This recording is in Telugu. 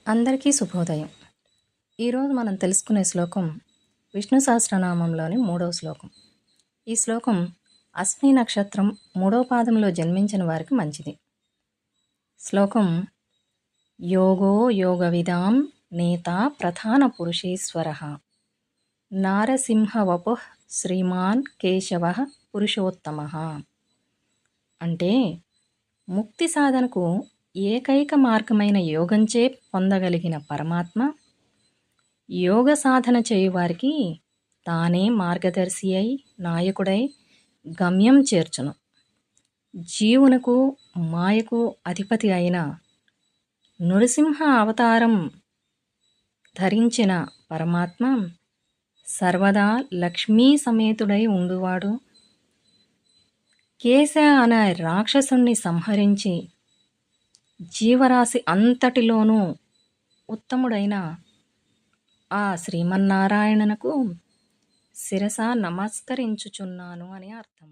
అందరికీ శుభోదయం. ఈరోజు మనం తెలుసుకునే శ్లోకం విష్ణు సహస్రనామంలోని 3వ శ్లోకం. ఈ శ్లోకం అశ్విని నక్షత్రం 3వ పాదంలో జన్మించిన వారికి మంచిది. శ్లోకం: యోగో యోగవిదాం నేత ప్రధాన పురుషేశ్వరః నారసింహవపుః శ్రీమాన్ కేశవః పురుషోత్తమః. అంటే ముక్తి సాధనకు ఏకైక మార్గమైన యోగంచే పొందగలిగిన పరమాత్మ యోగ సాధన చేయువారికి తానే మార్గదర్శి అయి నాయకుడై గమ్యం చేర్చును. జీవునకు మాయకు అధిపతి అయిన నృసింహ అవతారం ధరించిన పరమాత్మ సర్వదా లక్ష్మీ సమేతుడై ఉండువాడు. కేశ అనే రాక్షసుణ్ణి సంహరించి జీవరాశి అంతటిలోనూ ఉత్తముడైన ఆ శ్రీమన్నారాయణనకు శిరస నమస్కరించుచున్నాను అని అర్థం.